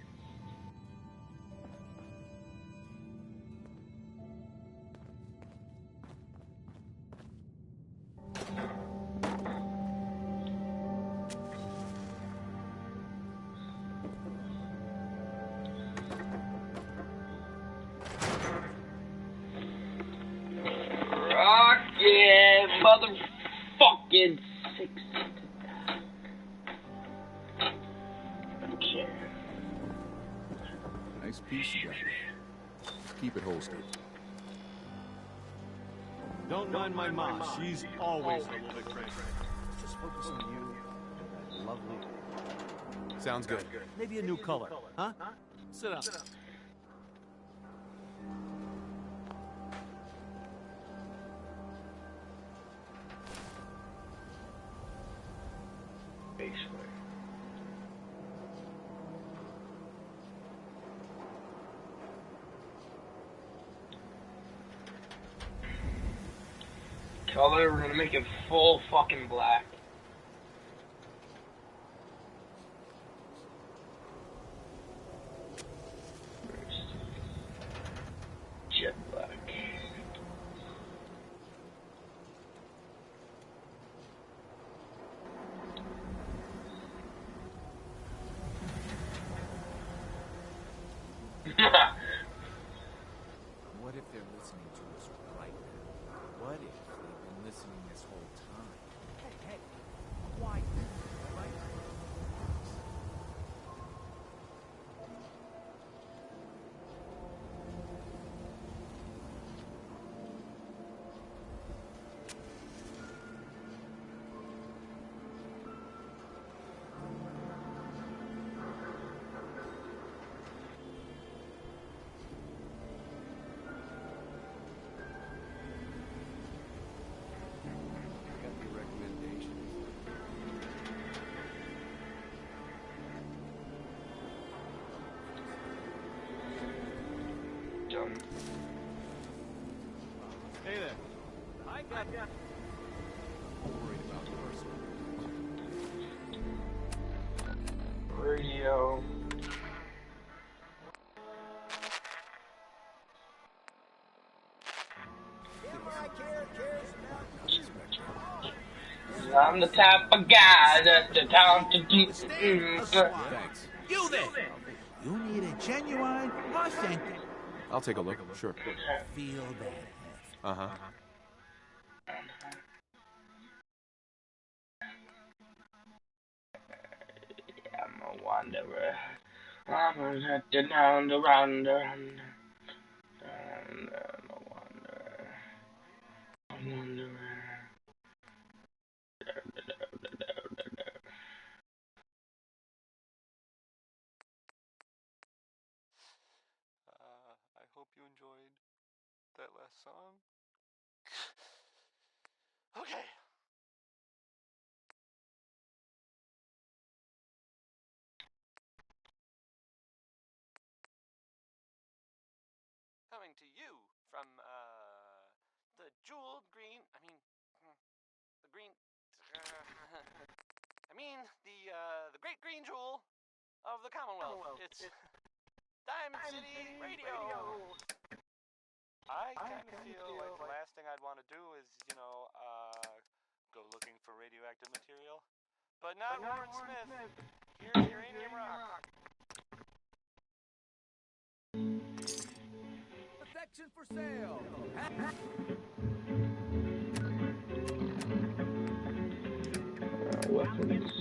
Rocket motherfucking 6. Okay. Nice piece you got. Keep it holstered. Don't mind my mom. She's always a little bit crazy. Just focus on you and that lovely... Sounds good. Maybe a new color, huh? Sit down. Color, we're gonna make it full fucking black. Jet black. What if they're listening to us right now? What if they've been listening this whole time? Hey, quiet. All right? Hey there. I got ya. Worried about personal. Radio. I'm the type of guy that's the town to do. Thanks. You there! You need a genuine, authentic. I'll take a look. Sure. Feel that. Uh-huh. I'm a wanderer. I'm a down the rounder. I'm a wanderer. I'm a wanderer. I hope you enjoyed that last song. Okay. Coming to you from, the jeweled green, the green, the great green jewel of the Commonwealth. It's Diamond City Radio. I kind of feel like the last thing I'd want to do is, go looking for radioactive material. But not Warren Smith. Here's uranium rock. Protection for sale. Weapons.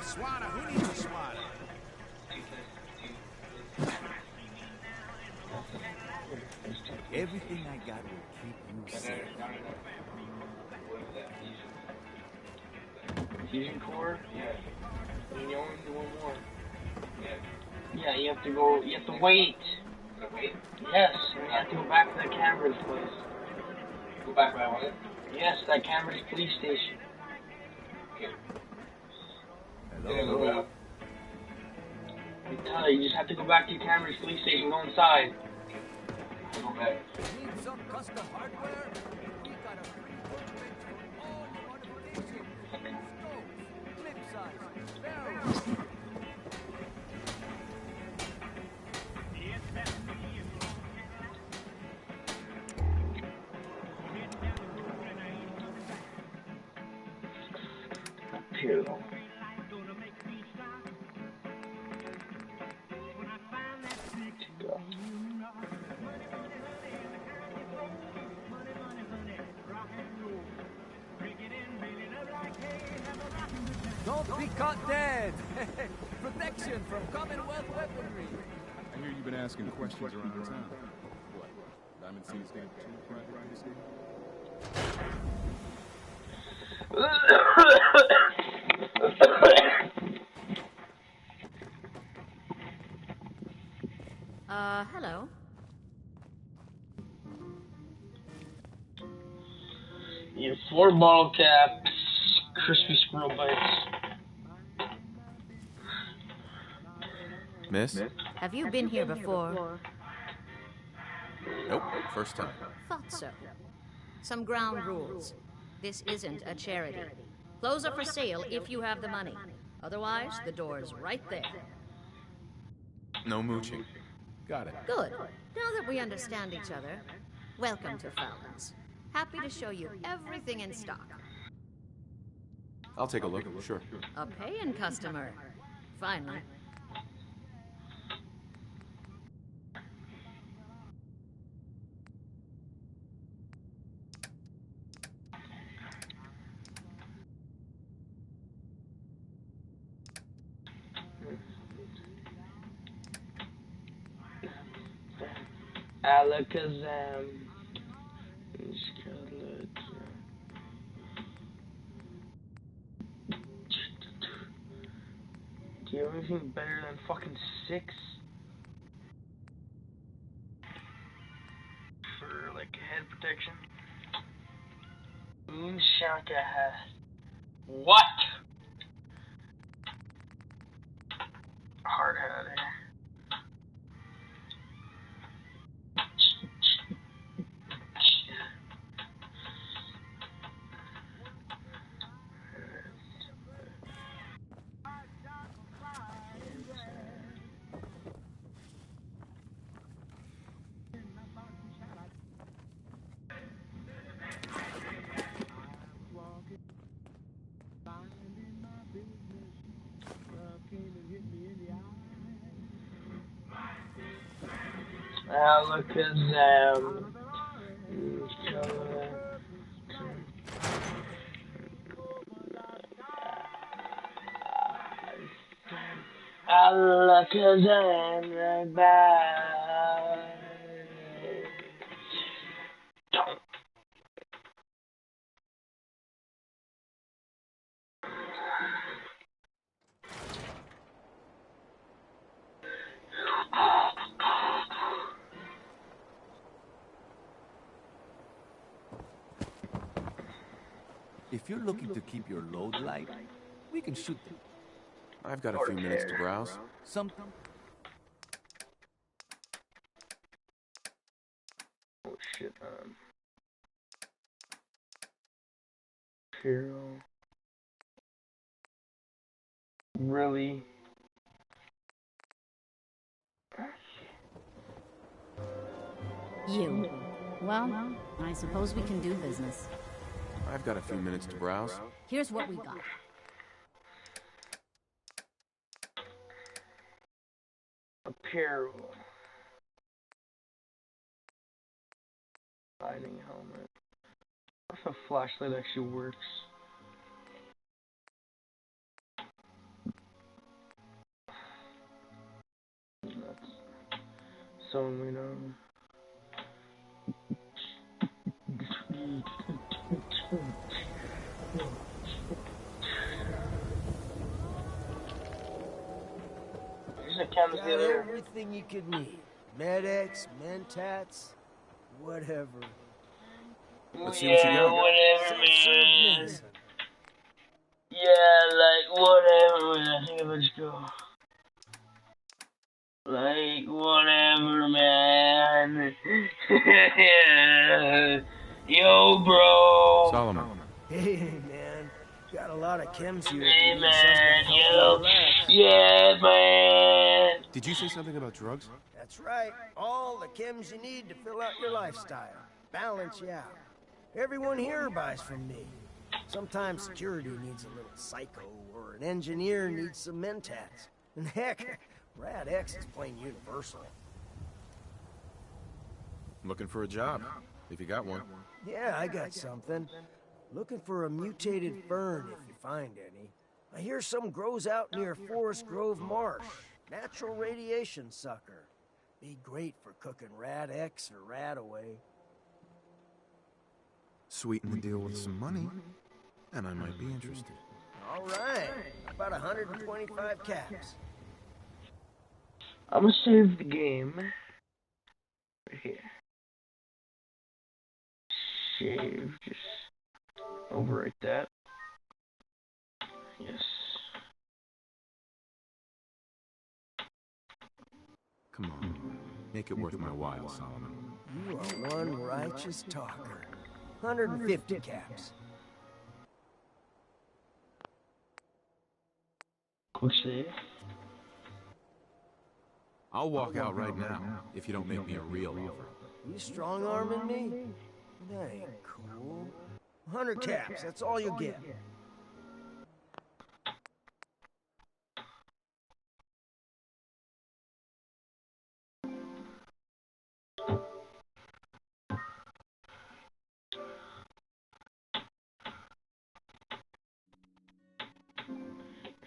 Swatter, who needs a swatter? Everything I got will keep you safe. Fusion core? Yeah. You only do one more. Yeah, you have to go, you have to wait. Yes, you have to go back to the Cambridge place. Go back by what? Yes, that Cambridge police station. Hello. You just have to go back to your Cambridge police station, go inside. Go back. Need some custom hardware? We got a free workbench for all your modifications. Stoves, clip size, barrels. Two. Don't be caught dead. Protection from Commonwealth weaponry. I hear you've been asking questions around town. What? Diamond City stand too private to see? Hello. You have 4 bottle caps, crispy squirrel bites. Miss? Have you been here before? Nope, first time. Thought so. Some ground rules. This isn't a charity. Clothes are for sale if you have the money. Otherwise, the door's right there. No mooching. Got it. Good. Now that we understand each other, welcome to Fallon's. Happy to show you everything in stock. I'll take a look, sure. A paying customer. Finally. Alakazam. Do you have anything better than fucking 6? For, like, head protection? Moonshaka hat. What? Hard hat here. Alakazam. Alakazam, right back. If you're looking to keep your load light, we can shoot them. I've got a few minutes to browse. Some... Oh shit, Hero. Really? You. Well, I suppose we can do business. I've got a few minutes to browse. Here's what we got. Apparel. Lighting helmet. What if a flashlight actually works? That's so we know. Got everything you could need. Med-X, Mentats, whatever. Let's see what you got. Whatever, man. Yeah, like, whatever, man. I think let's go. Like, whatever, man. Yo, bro. Solomon. Hey, man. Got a lot of chems here. Hey, man. Yo. Yeah, man. Did you say something about drugs? That's right. All the chems you need to fill out your lifestyle. Balance you out. Everyone here buys from me. Sometimes security needs a little psycho, or an engineer needs some Mentats. And heck, Rad-X is plain universal. I'm looking for a job, if you got one. Yeah, I got something. Looking for a mutated fern, if you find any. I hear some grows out near Forest Grove Marsh. Natural radiation sucker. Be great for cooking Rad-X or Rad-Away. Sweeten the deal with some money, and I might be interested. All right. About 125 caps. I'm gonna save the game. Right here. Save, just overwrite that. Yes. Come on, make it worth my while, Solomon. You are one righteous talker. 150 caps. Quick save. I'll walk out right now if you don't make me a real offer. You strong-arming me? That ain't cool. 100 caps, that's all you get.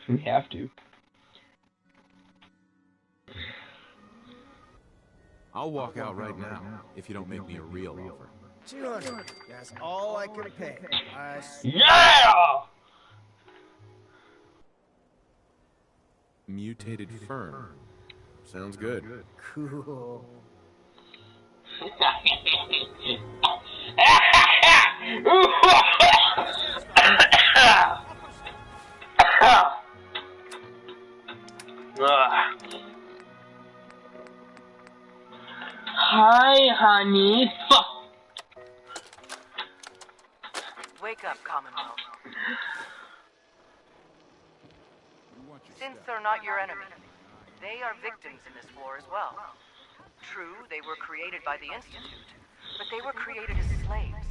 We have to. I'll walk out right now if you don't make me a real offer. 200. That's all I can pay. Yeah! Mutated fern. Sounds good. Cool. Hi, honey. Fuck. Wake up, Commonwealth. Synths are not your enemy. They are victims in this war as well. True, they were created by the Institute, but they were created as slaves.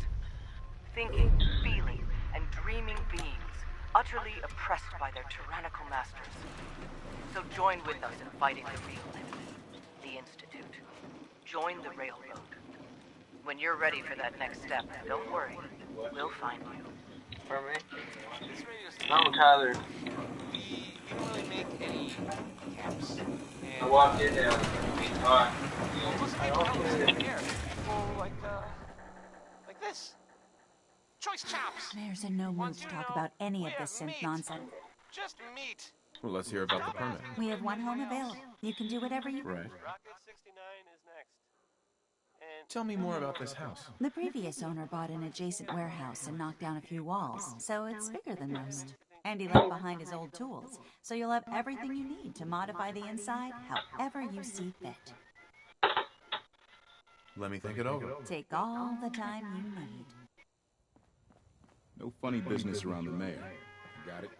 Thinking, feeling, and dreaming beings, utterly oppressed by their tyrannical masters. So join with us in fighting the real enemy, the Institute. Join the Railroad. When you're ready for that next step, don't worry. We'll find you. For me? No, Tyler. We didn't really make any caps. I walked in there. Alright. Like this. Choice chops. Mayor's in no mood to talk about any of this synth nonsense. Just meat. Well, let's hear about the permit. We have one home available. You can do whatever you... Right. Rocket 69 is next. And Tell me more about this house. The previous owner bought an adjacent warehouse and knocked down a few walls, so it's bigger than most. And he left behind his old tools, so you'll have everything you need to modify the inside however you see fit. Let me think it over. Take all the time you need. No funny business around the mayor. Got it?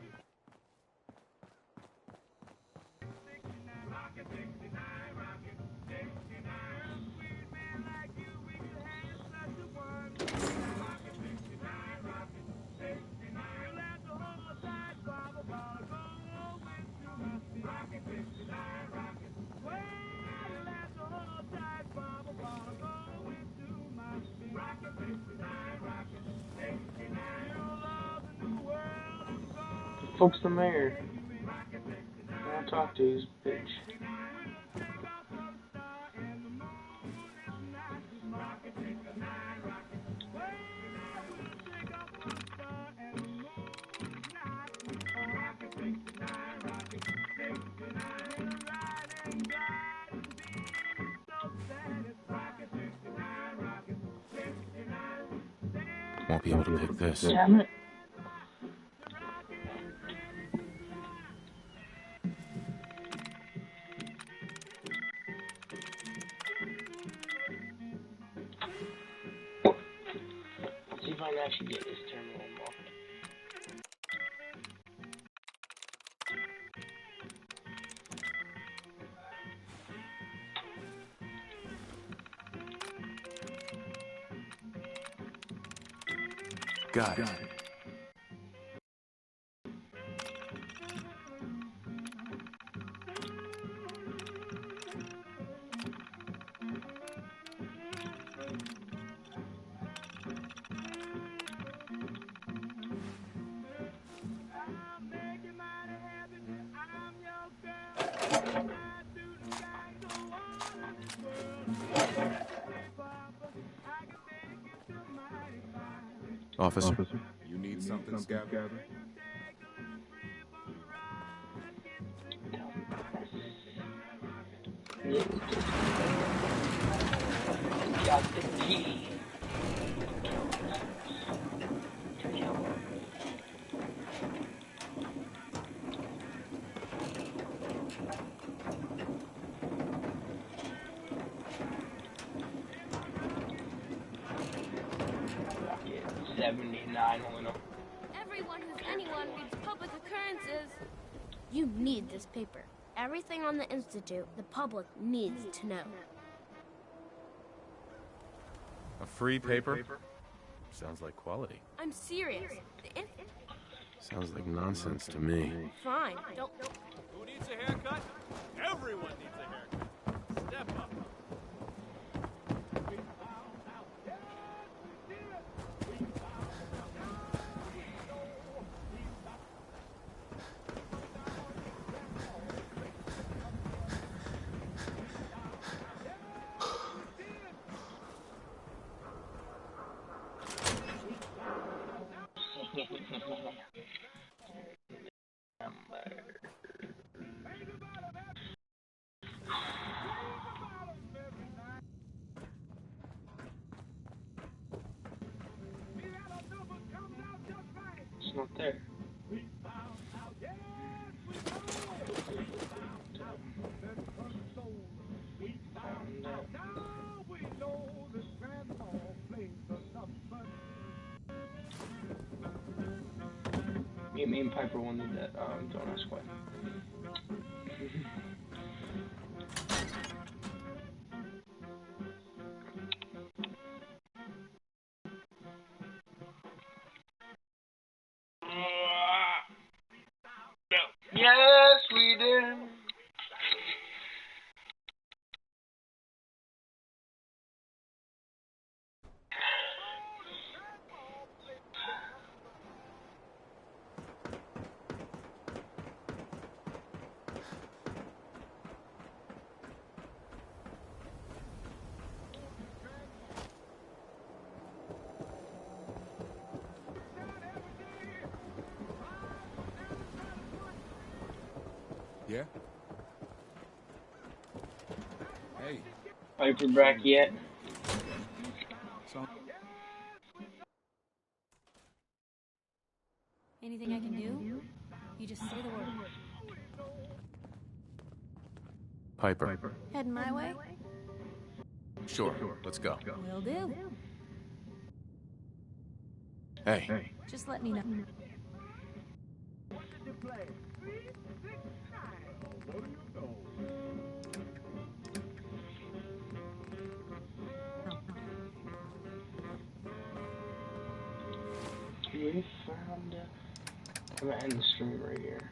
Folks, the mayor. I'll talk to his bitch. Won't be able to pick this. Damn it. See if I can actually get this terminal unlocked. Got it. Officer. You need something, Scout? Got the key. Everyone who's anyone reads public occurrences. You need this paper. Everything on the Institute, the public needs to know. A free paper? Sounds like quality. I'm serious. Sounds like nonsense to me. Fine. Don't. Who needs a haircut? Everyone needs a haircut. Step up. It's not there. Me and Piper wanted that, don't ask why. Yes, we did. Yeah? Hey. Piper back yet? So Anything I can do? You just say the word. Piper. Heading my way? Sure, let's go. Will do. Hey. Just let me know. We found it. I'm gonna end the stream right here.